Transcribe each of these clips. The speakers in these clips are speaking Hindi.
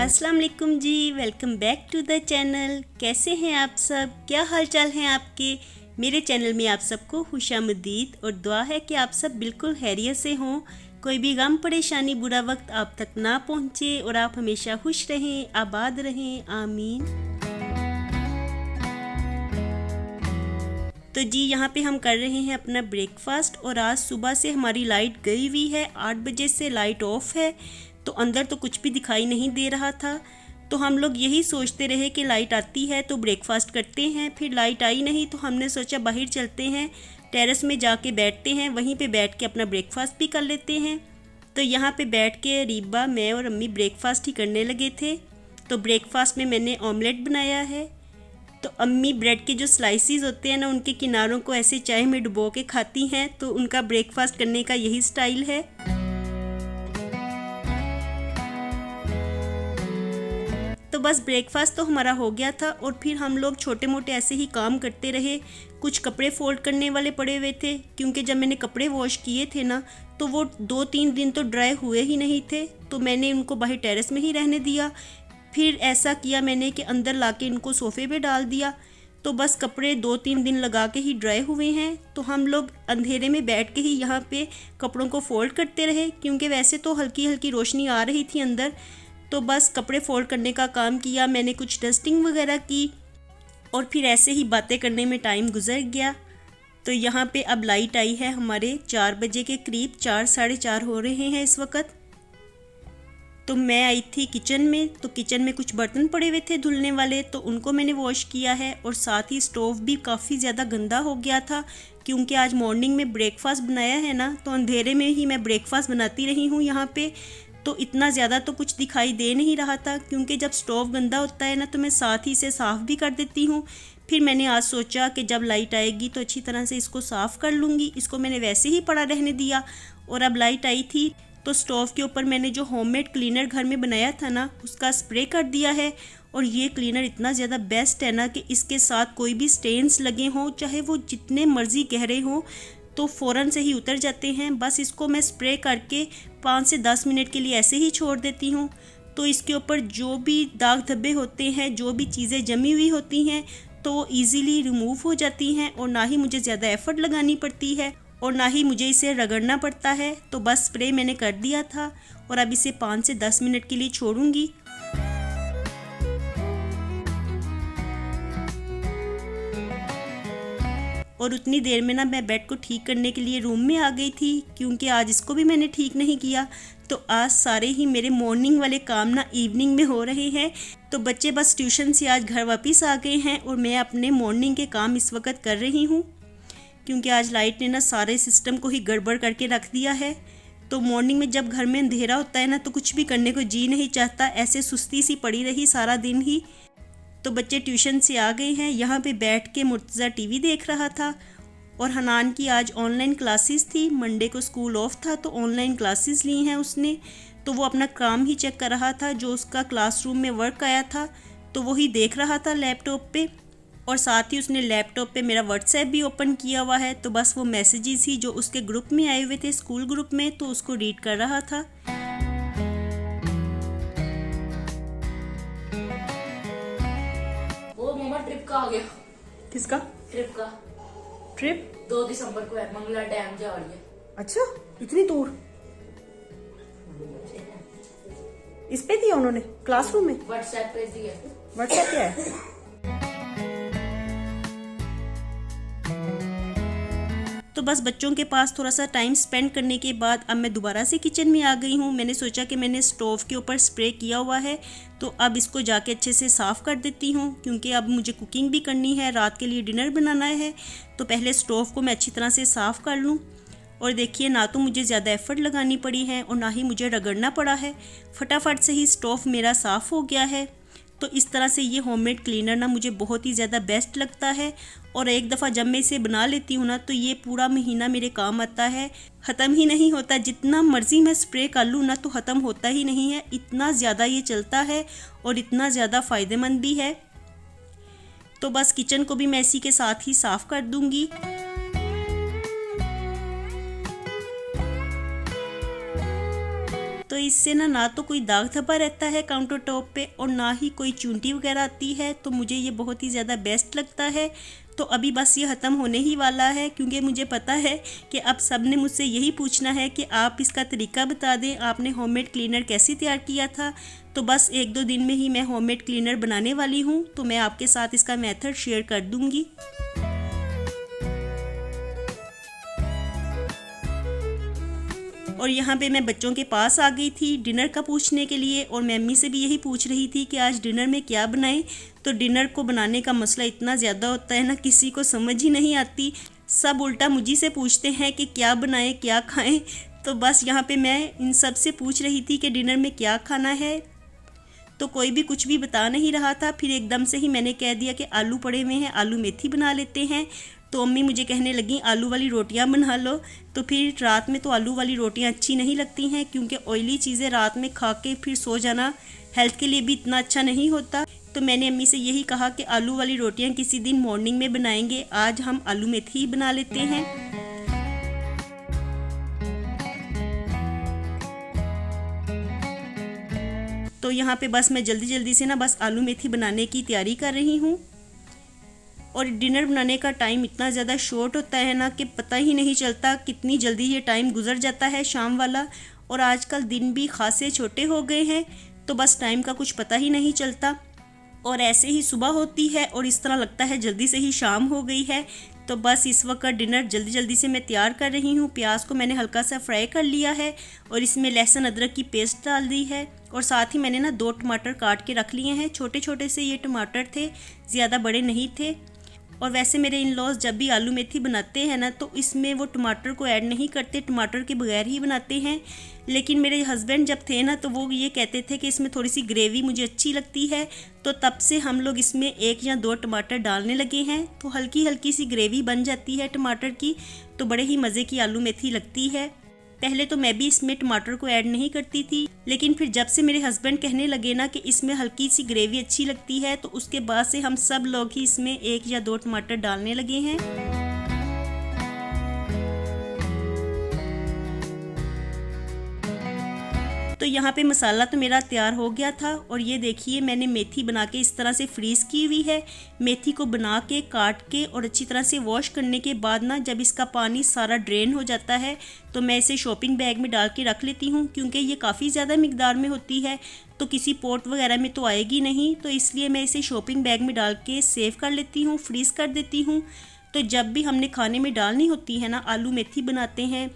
अस्सलाम वालेकुम जी, welcome back to the channel. कैसे हैं आप सब? क्या हाल चाल हैं आपके? मेरे चैनल में आप सबको खुशामदीद और दुआ है कि आप सब बिल्कुल खैरियत से हों। कोई भी गम परेशानी बुरा वक्त आप तक ना पहुँचे और आप हमेशा खुश रहें, आबाद रहें, आमीन। तो जी यहाँ पे हम कर रहे हैं अपना ब्रेकफास्ट और आज सुबह से हमारी लाइट गई हुई है। 8 बजे से लाइट ऑफ है, तो अंदर तो कुछ भी दिखाई नहीं दे रहा था। तो हम लोग यही सोचते रहे कि लाइट आती है तो ब्रेकफास्ट करते हैं। फिर लाइट आई नहीं तो हमने सोचा बाहर चलते हैं, टेरेस में जाके बैठते हैं, वहीं पे बैठ के अपना ब्रेकफास्ट भी कर लेते हैं। तो यहाँ पे बैठ के रीबा, मैं और अम्मी ब्रेकफास्ट ही करने लगे थे। तो ब्रेकफास्ट में मैंने ऑमलेट बनाया है। तो अम्मी ब्रेड के जो स्लाइसिस होते हैं ना, उनके किनारों को ऐसे चाय में डुबो के खाती हैं। तो उनका ब्रेकफास्ट करने का यही स्टाइल है। तो बस ब्रेकफास्ट तो हमारा हो गया था और फिर हम लोग छोटे मोटे ऐसे ही काम करते रहे। कुछ कपड़े फोल्ड करने वाले पड़े हुए थे, क्योंकि जब मैंने कपड़े वॉश किए थे ना तो वो 2-3 दिन तो ड्राई हुए ही नहीं थे। तो मैंने उनको बाहर टेरेस में ही रहने दिया। फिर ऐसा किया मैंने कि अंदर लाके इनको सोफ़े पे डाल दिया। तो बस कपड़े 2-3 दिन लगा के ही ड्राई हुए हैं। तो हम लोग अंधेरे में बैठ के ही यहाँ पे कपड़ों को फ़ोल्ड करते रहे, क्योंकि वैसे तो हल्की हल्की रोशनी आ रही थी अंदर। तो बस कपड़े फ़ोल्ड करने का काम किया मैंने, कुछ डस्टिंग वगैरह की और फिर ऐसे ही बातें करने में टाइम गुजर गया। तो यहाँ पे अब लाइट आई है हमारे 4 बजे के करीब, 4 साढ़े 4 हो रहे हैं इस वक्त। तो मैं आई थी किचन में, तो किचन में कुछ बर्तन पड़े हुए थे धुलने वाले, तो उनको मैंने वॉश किया है। और साथ ही स्टोव भी काफ़ी ज़्यादा गंदा हो गया था, क्योंकि आज मॉर्निंग में ब्रेकफास्ट बनाया है ना, तो अंधेरे में ही मैं ब्रेकफास्ट बनाती रही हूँ यहाँ पे। तो इतना ज़्यादा तो कुछ दिखाई दे नहीं रहा था, क्योंकि जब स्टोव गंदा होता है ना तो मैं साथ ही इसे साफ़ भी कर देती हूँ। फिर मैंने आज सोचा कि जब लाइट आएगी तो अच्छी तरह से इसको साफ़ कर लूँगी। इसको मैंने वैसे ही पड़ा रहने दिया और अब लाइट आई थी तो स्टोव के ऊपर मैंने जो होममेड क्लीनर घर में बनाया था ना, उसका स्प्रे कर दिया है। और ये क्लीनर इतना ज़्यादा बेस्ट है ना कि इसके साथ कोई भी स्टेन्स लगे हों, चाहे वो जितने मर्ज़ी गहरे हों, तो फ़ौरन से ही उतर जाते हैं। बस इसको मैं स्प्रे करके 5 से 10 मिनट के लिए ऐसे ही छोड़ देती हूँ। तो इसके ऊपर जो भी दाग धब्बे होते हैं, जो भी चीज़ें जमी हुई होती हैं, तो ईज़िली रिमूव हो जाती हैं और ना ही मुझे ज़्यादा एफ़र्ट लगानी पड़ती है और ना ही मुझे इसे रगड़ना पड़ता है। तो बस स्प्रे मैंने कर दिया था और अब इसे 5 से 10 मिनट के लिए छोड़ूंगी। और उतनी देर में ना मैं बेड को ठीक करने के लिए रूम में आ गई थी, क्योंकि आज इसको भी मैंने ठीक नहीं किया। तो आज सारे ही मेरे मॉर्निंग वाले काम ना इवनिंग में हो रहे हैं। तो बच्चे बस ट्यूशन से आज घर वापस आ गए हैं और मैं अपने मॉर्निंग के काम इस वक्त कर रही हूँ, क्योंकि आज लाइट ने ना सारे सिस्टम को ही गड़बड़ करके रख दिया है। तो मॉर्निंग में जब घर में अंधेरा होता है ना तो कुछ भी करने को जी नहीं चाहता, ऐसे सुस्ती सी पड़ी रही सारा दिन ही। तो बच्चे ट्यूशन से आ गए हैं, यहाँ पे बैठ के मुर्तज़ा टीवी देख रहा था। और हनान की आज ऑनलाइन क्लासेस थी, मंडे को स्कूल ऑफ था तो ऑनलाइन क्लासेस ली हैं उसने। तो वो अपना काम ही चेक कर रहा था, जो उसका क्लासरूम में वर्क आया था तो वही देख रहा था लैपटॉप पे। और साथ ही उसने लैपटॉप पे मेरा व्हाट्सएप भी ओपन किया हुआ है। तो बस वो मैसेजेस ही जो उसके ग्रुप में आए हुए थे, स्कूल ग्रुप में, तो उसको रीड कर रहा था। वो मम्मा ट्रिप का आ गया। किसका ट्रिप का? ट्रिप 2 दिसंबर को है, मंगला डैम जा रही है। अच्छा, इतनी दूर? इस पे दिया उन्होंने क्लासरूम में? व्हाट्सएप पे दिया। व्हाट्सएप क्या है? तो बस बच्चों के पास थोड़ा सा टाइम स्पेंड करने के बाद अब मैं दोबारा से किचन में आ गई हूँ। मैंने सोचा कि मैंने स्टोव के ऊपर स्प्रे किया हुआ है तो अब इसको जाके अच्छे से साफ़ कर देती हूँ, क्योंकि अब मुझे कुकिंग भी करनी है, रात के लिए डिनर बनाना है। तो पहले स्टोव को मैं अच्छी तरह से साफ़ कर लूँ। और देखिए, ना तो मुझे ज़्यादा एफ़र्ट लगानी पड़ी है और ना ही मुझे रगड़ना पड़ा है, फटाफट से ही स्टोव मेरा साफ़ हो गया है। तो इस तरह से ये होममेड क्लीनर ना मुझे बहुत ही ज़्यादा बेस्ट लगता है। और एक दफ़ा जब मैं इसे बना लेती हूँ ना तो ये पूरा महीना मेरे काम आता है, ख़त्म ही नहीं होता। जितना मर्ज़ी मैं स्प्रे कर लूँ ना तो ख़त्म होता ही नहीं है, इतना ज़्यादा ये चलता है और इतना ज़्यादा फ़ायदेमंद भी है। तो बस किचन को भी मैं इसी के साथ ही साफ़ कर दूँगी। तो इससे ना तो कोई दाग धब्बा रहता है काउंटर टॉप पे और ना ही कोई चूंटी वगैरह आती है। तो मुझे ये बहुत ही ज़्यादा बेस्ट लगता है। तो अभी बस ये ख़त्म होने ही वाला है, क्योंकि मुझे पता है कि अब सब ने मुझसे यही पूछना है कि आप इसका तरीका बता दें, आपने होममेड क्लीनर कैसे तैयार किया था। तो बस 1-2 दिन में ही मैं होममेड क्लीनर बनाने वाली हूँ, तो मैं आपके साथ इसका मेथड शेयर कर दूँगी। और यहाँ पे मैं बच्चों के पास आ गई थी डिनर का पूछने के लिए, और मैं अम्मी से भी यही पूछ रही थी कि आज डिनर में क्या बनाएं। तो डिनर को बनाने का मसला इतना ज़्यादा होता है ना, किसी को समझ ही नहीं आती। सब उल्टा मुझी से पूछते हैं कि क्या बनाएं, क्या खाएं। तो बस यहाँ पे मैं इन सब से पूछ रही थी कि डिनर में क्या खाना है, तो कोई भी कुछ भी बता नहीं रहा था। फिर एकदम से ही मैंने कह दिया कि आलू पड़े हुए हैं, आलू मेथी बना लेते हैं। तो अम्मी मुझे कहने लगी आलू वाली रोटियां बना लो। तो फिर रात में तो आलू वाली रोटियां अच्छी नहीं लगती हैं, क्योंकि ऑयली चीज़ें रात में खा के फिर सो जाना हेल्थ के लिए भी इतना अच्छा नहीं होता। तो मैंने अम्मी से यही कहा कि आलू वाली रोटियां किसी दिन मॉर्निंग में बनाएंगे, आज हम आलू मेथी ही बना लेते हैं। तो यहाँ पे बस मैं जल्दी जल्दी से ना बस आलू मेथी बनाने की तैयारी कर रही हूँ। और डिनर बनाने का टाइम इतना ज़्यादा शॉर्ट होता है ना कि पता ही नहीं चलता कितनी जल्दी ये टाइम गुजर जाता है शाम वाला। और आजकल दिन भी खासे छोटे हो गए हैं, तो बस टाइम का कुछ पता ही नहीं चलता। और ऐसे ही सुबह होती है और इस तरह लगता है जल्दी से ही शाम हो गई है। तो बस इस वक्त डिनर जल्दी जल्दी से मैं तैयार कर रही हूँ। प्याज को मैंने हल्का सा फ्राई कर लिया है और इसमें लहसुन अदरक की पेस्ट डाल दी है। और साथ ही मैंने ना 2 टमाटर काट के रख लिए हैं, छोटे छोटे से ये टमाटर थे, ज़्यादा बड़े नहीं थे। और वैसे मेरे इन लॉज जब भी आलू मेथी बनाते हैं ना तो इसमें वो टमाटर को ऐड नहीं करते, टमाटर के बगैर ही बनाते हैं। लेकिन मेरे हस्बैंड जब थे ना तो वो ये कहते थे कि इसमें थोड़ी सी ग्रेवी मुझे अच्छी लगती है, तो तब से हम लोग इसमें 1 या 2 टमाटर डालने लगे हैं। तो हल्की हल्की सी ग्रेवी बन जाती है टमाटर की, तो बड़े ही मज़े की आलू मेथी लगती है। पहले तो मैं भी इसमें टमाटर को ऐड नहीं करती थी, लेकिन फिर जब से मेरे हस्बैंड कहने लगे ना कि इसमें हल्की सी ग्रेवी अच्छी लगती है, तो उसके बाद से हम सब लोग ही इसमें 1 या 2 टमाटर डालने लगे हैं। तो यहाँ पे मसाला तो मेरा तैयार हो गया था। और ये देखिए मैंने मेथी बना के इस तरह से फ्रीज़ की हुई है। मेथी को बना के काट के और अच्छी तरह से वॉश करने के बाद ना जब इसका पानी सारा ड्रेन हो जाता है तो मैं इसे शॉपिंग बैग में डाल के रख लेती हूँ, क्योंकि ये काफ़ी ज़्यादा मिकदार में होती है तो किसी पॉट वगैरह में तो आएगी नहीं। तो इसलिए मैं इसे शॉपिंग बैग में डाल के सेव कर लेती हूँ, फ्रीज़ कर देती हूँ। तो जब भी हमने खाने में डालनी होती है ना, आलू मेथी बनाते हैं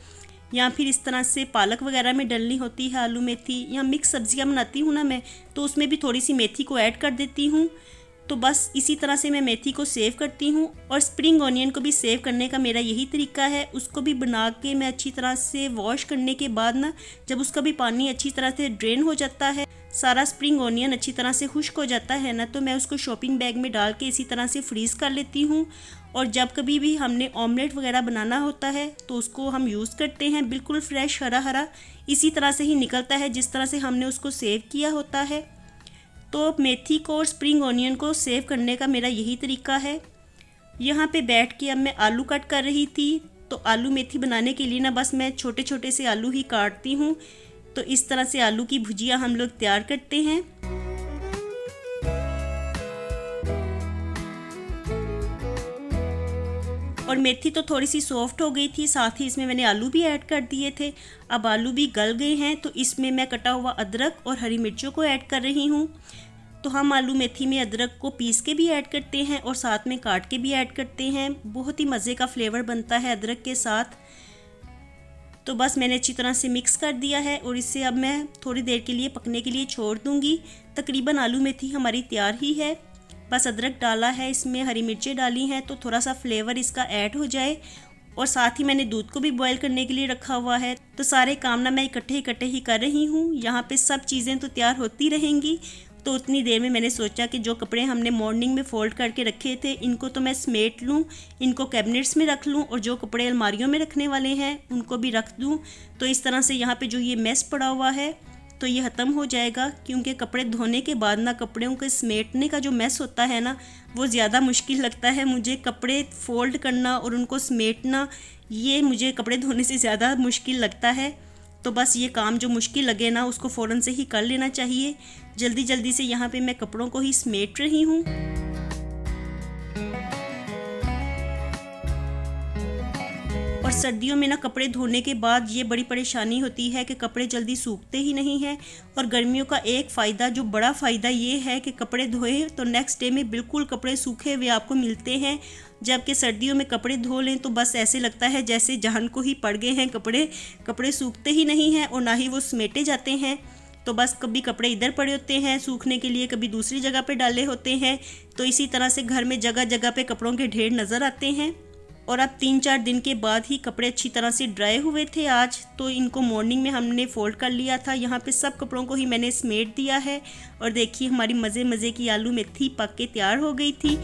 या फिर इस तरह से पालक वगैरह में डलनी होती है आलू मेथी, या मिक्स सब्जियां बनाती हूँ ना मैं, तो उसमें भी थोड़ी सी मेथी को ऐड कर देती हूँ। तो बस इसी तरह से मैं मेथी को सेव करती हूँ। और स्प्रिंग ऑनियन को भी सेव करने का मेरा यही तरीका है। उसको भी बना के मैं अच्छी तरह से वॉश करने के बाद ना जब उसका भी पानी अच्छी तरह से ड्रेन हो जाता है, सारा स्प्रिंग ऑनियन अच्छी तरह से खुश्क हो जाता है ना, तो मैं उसको शॉपिंग बैग में डाल के इसी तरह से फ्रीज़ कर लेती हूँ। और जब कभी भी हमने ऑमलेट वगैरह बनाना होता है तो उसको हम यूज़ करते हैं, बिल्कुल फ्रेश हरा हरा इसी तरह से ही निकलता है जिस तरह से हमने उसको सेव किया होता है। तो मेथी को और स्प्रिंग ऑनियन को सेव करने का मेरा यही तरीका है। यहाँ पे बैठ के अब मैं आलू कट कर रही थी। तो आलू मेथी बनाने के लिए ना बस मैं छोटे छोटे से आलू ही काटती हूँ। तो इस तरह से आलू की भुजिया हम लोग तैयार करते हैं। और मेथी तो थोड़ी सी सॉफ्ट हो गई थी, साथ ही इसमें मैंने आलू भी ऐड कर दिए थे। अब आलू भी गल गए हैं तो इसमें मैं कटा हुआ अदरक और हरी मिर्चों को ऐड कर रही हूँ। तो हम आलू मेथी में अदरक को पीस के भी ऐड करते हैं और साथ में काट के भी ऐड करते हैं। बहुत ही मज़े का फ्लेवर बनता है अदरक के साथ। तो बस मैंने अच्छी तरह से मिक्स कर दिया है और इसे अब मैं थोड़ी देर के लिए पकने के लिए छोड़ दूँगी। तकरीबन आलू मेथी हमारी तैयार ही है। बस अदरक डाला है, इसमें हरी मिर्चें डाली हैं तो थोड़ा सा फ्लेवर इसका ऐड हो जाए। और साथ ही मैंने दूध को भी बॉईल करने के लिए रखा हुआ है। तो सारे काम ना मैं इकट्ठे ही कर रही हूँ। यहाँ पे सब चीज़ें तो तैयार होती रहेंगी। तो उतनी देर में मैंने सोचा कि जो कपड़े हमने मॉर्निंग में फ़ोल्ड करके रखे थे इनको तो मैं समेट लूँ, इनको कैबिनेट्स में रख लूँ और जो कपड़े अलमारियों में रखने वाले हैं उनको भी रख दूँ। तो इस तरह से यहाँ पे जो ये मेस पड़ा हुआ है तो ये ख़त्म हो जाएगा, क्योंकि कपड़े धोने के बाद ना कपड़ों के समेटने का जो मेस होता है ना वो ज़्यादा मुश्किल लगता है मुझे। कपड़े फ़ोल्ड करना और उनको समेटना ये मुझे कपड़े धोने से ज़्यादा मुश्किल लगता है। तो बस ये काम जो मुश्किल लगे ना उसको फ़ौरन से ही कर लेना चाहिए। जल्दी जल्दी से यहाँ पे मैं कपड़ों को ही समेट रही हूँ। और सर्दियों में ना कपड़े धोने के बाद ये बड़ी परेशानी होती है कि कपड़े जल्दी सूखते ही नहीं हैं। और गर्मियों का एक फ़ायदा, जो बड़ा फ़ायदा ये है कि कपड़े धोए तो नेक्स्ट डे में बिल्कुल कपड़े सूखे हुए आपको मिलते हैं। जबकि सर्दियों में कपड़े धो लें तो बस ऐसे लगता है जैसे जान को ही पड़ गए हैं कपड़े सूखते ही नहीं हैं और ना ही वो समेटे जाते हैं। तो बस कभी कपड़े इधर पड़े होते हैं सूखने के लिए, कभी दूसरी जगह पे डाले होते हैं। तो इसी तरह से घर में जगह जगह पे कपड़ों के ढेर नज़र आते हैं। और अब 3-4 दिन के बाद ही कपड़े अच्छी तरह से ड्राई हुए थे आज, तो इनको मॉर्निंग में हमने फ़ोल्ड कर लिया था। यहाँ पे सब कपड़ों को ही मैंने समेट दिया है। और देखिए हमारी मज़े मज़े की आलू मेथी पक के तैयार हो गई थी।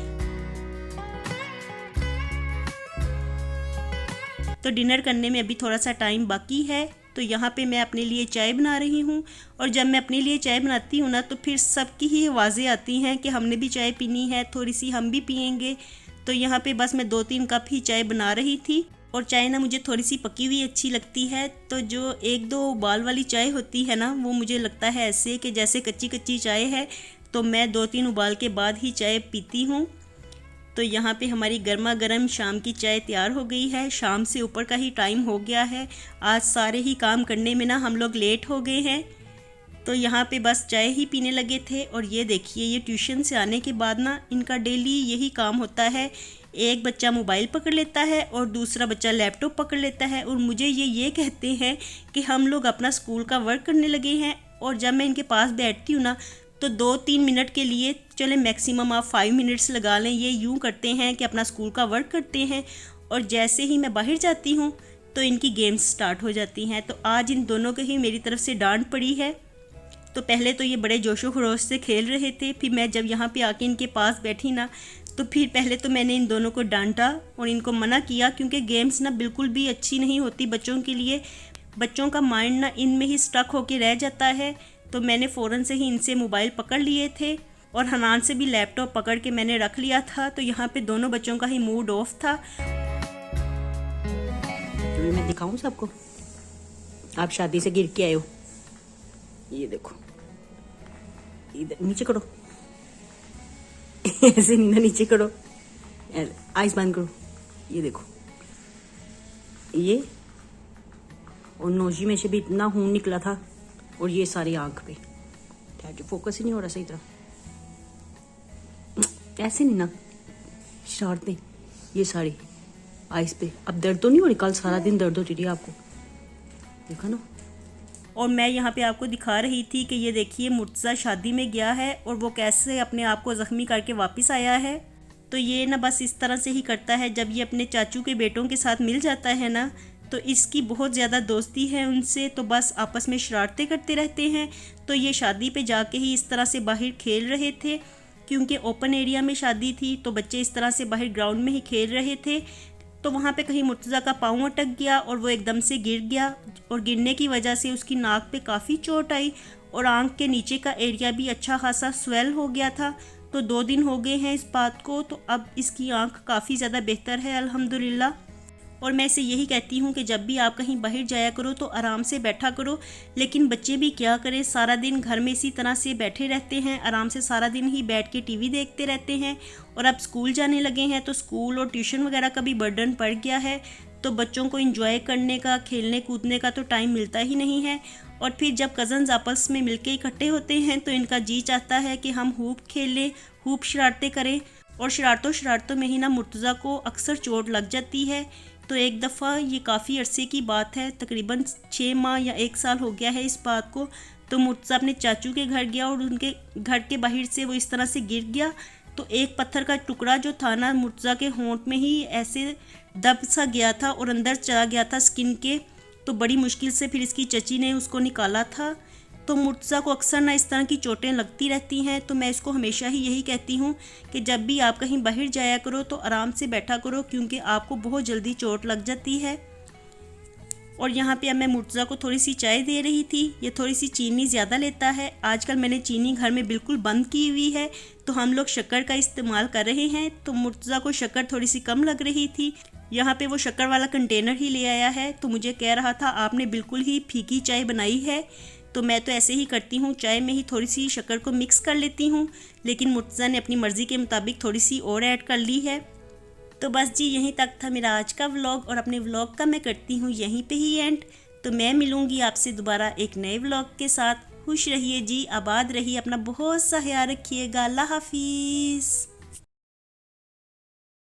तो डिनर करने में अभी थोड़ा सा टाइम बाकी है। तो यहाँ पे मैं अपने लिए चाय बना रही हूँ। और जब मैं अपने लिए चाय बनाती हूँ ना तो फिर सबकी ही आवाज़ें आती हैं कि हमने भी चाय पीनी है, थोड़ी सी हम भी पियेंगे। तो यहाँ पे बस मैं 2-3 कप ही चाय बना रही थी। और चाय ना मुझे थोड़ी सी पकी हुई अच्छी लगती है। तो जो 1-2 उबाल वाली चाय होती है ना वो मुझे लगता है ऐसे कि जैसे कच्ची कच्ची चाय है। तो मैं 2-3 उबाल के बाद ही चाय पीती हूँ। तो यहाँ पे हमारी गर्मा गर्म शाम की चाय तैयार हो गई है। शाम से ऊपर का ही टाइम हो गया है। आज सारे ही काम करने में ना हम लोग लेट हो गए हैं। तो यहाँ पे बस चाय ही पीने लगे थे। और ये देखिए ये ट्यूशन से आने के बाद ना इनका डेली यही काम होता है। एक बच्चा मोबाइल पकड़ लेता है और दूसरा बच्चा लैपटॉप पकड़ लेता है और मुझे ये कहते हैं कि हम लोग अपना स्कूल का वर्क करने लगे हैं। और जब मैं इनके पास बैठती हूँ ना तो 2-3 मिनट के लिए, चले मैक्सिमम आप 5 मिनट्स लगा लें, ये यूँ करते हैं कि अपना स्कूल का वर्क करते हैं। और जैसे ही मैं बाहर जाती हूँ तो इनकी गेम्स स्टार्ट हो जाती हैं। तो आज इन दोनों को ही मेरी तरफ से डांट पड़ी है। तो पहले तो ये बड़े जोशो खरोश से खेल रहे थे। फिर मैं जब यहाँ पे आके इनके पास बैठी ना तो फिर पहले तो मैंने इन दोनों को डांटा और इनको मना किया, क्योंकि गेम्स ना बिल्कुल भी अच्छी नहीं होती बच्चों के लिए। बच्चों का माइंड ना इनमें ही स्टक होके रह जाता है। तो मैंने फ़ौरन से ही इनसे मोबाइल पकड़ लिए थे और हनान से भी लैपटॉप पकड़ के मैंने रख लिया था। तो यहाँ पे दोनों बच्चों का ही मूड ऑफ था। तो मैं दिखाऊं सबको, आप शादी से गिर के आए हो। ये देखो, इधर नीचे करो ऐसे नहीं ना, नीचे करो, आइस बंद करो। ये देखो, ये और नोजी में से भी इतना खून निकला था और ये सारी आंख पे। फोकस ही नहीं हो रहा सही तरह, ऐसे नहीं ना, शरारतें ये सारी आइस पे। अब दर्द तो नहीं हो रही, कल सारा दिन दर्द होती थी आपको, देखा ना। और मैं यहाँ पे आपको दिखा रही थी कि ये देखिए मुर्तज़ा शादी में गया है और वो कैसे अपने आप को ज़ख्मी करके वापस आया है। तो ये ना बस इस तरह से ही करता है। जब ये अपने चाचू के बेटों के साथ मिल जाता है ना तो इसकी बहुत ज़्यादा दोस्ती है उनसे। तो बस आपस में शरारतें करते रहते हैं। तो ये शादी पे जाके ही इस तरह से बाहर खेल रहे थे, क्योंकि ओपन एरिया में शादी थी तो बच्चे इस तरह से बाहर ग्राउंड में ही खेल रहे थे। तो वहाँ पे कहीं मुर्तज़ा का पाँव अटक गया और वो एकदम से गिर गया और गिरने की वजह से उसकी नाक पे काफ़ी चोट आई और आंख के नीचे का एरिया भी अच्छा खासा स्वेल हो गया था। तो 2 दिन हो गए हैं इस बात को। तो अब इसकी आंख काफ़ी ज़्यादा बेहतर है अल्हम्दुलिल्लाह। और मैं इसे यही कहती हूँ कि जब भी आप कहीं बाहर जाया करो तो आराम से बैठा करो। लेकिन बच्चे भी क्या करें, सारा दिन घर में इसी तरह से बैठे रहते हैं, आराम से सारा दिन ही बैठ के टीवी देखते रहते हैं। और अब स्कूल जाने लगे हैं तो स्कूल और ट्यूशन वगैरह का भी बर्डन पड़ गया है। तो बच्चों को एंजॉय करने का, खेलने कूदने का तो टाइम मिलता ही नहीं है। और फिर जब कज़न्स आपस में मिलके इकट्ठे होते हैं तो इनका जी चाहता है कि हम खूब खेलें, खूब शरारतें करें। और शरारतों में ही ना मुर्तज़ा को अक्सर चोट लग जाती है। तो एक दफ़ा, ये काफ़ी अरसे की बात है, तकरीबन 6 माह या 1 साल हो गया है इस बात को, तो मुर्तज़ा अपने चाचू के घर गया और उनके घर के बाहर से वो इस तरह से गिर गया। तो एक पत्थर का टुकड़ा जो था ना मुर्तज़ा के होंठ में ही ऐसे दब सा गया था और अंदर चला गया था स्किन के। तो बड़ी मुश्किल से फिर इसकी चची ने उसको निकाला था। तो मुर्तज़ा को अक्सर ना इस तरह की चोटें लगती रहती हैं। तो मैं इसको हमेशा ही यही कहती हूँ कि जब भी आप कहीं बाहर जाया करो तो आराम से बैठा करो, क्योंकि आपको बहुत जल्दी चोट लग जाती है। और यहाँ पे अब मैं मुर्तज़ा को थोड़ी सी चाय दे रही थी। ये थोड़ी सी चीनी ज़्यादा लेता है। आजकल मैंने चीनी घर में बिल्कुल बंद की हुई है, तो हम लोग शक्कर का इस्तेमाल कर रहे हैं। तो मुर्तज़ा को शक्कर थोड़ी सी कम लग रही थी। यहाँ पे वो शक्कर वाला कंटेनर ही ले आया है, तो मुझे कह रहा था आपने बिल्कुल ही फीकी चाय बनाई है। तो मैं तो ऐसे ही करती हूँ, चाय में ही थोड़ी सी शक्कर को मिक्स कर लेती हूँ, लेकिन मुर्तज़ा ने अपनी मर्ज़ी के मुताबिक थोड़ी सी और ऐड कर ली है। तो बस जी यहीं तक था मेरा आज का व्लॉग, और अपने व्लॉग का मैं करती हूँ यहीं पे ही एंड। तो मैं मिलूँगी आपसे दोबारा एक नए व्लॉग के साथ। खुश रहिए जी, आबाद रहिए, अपना बहुत सा ख्याल रखिएगा। अल्लाह हाफिज़।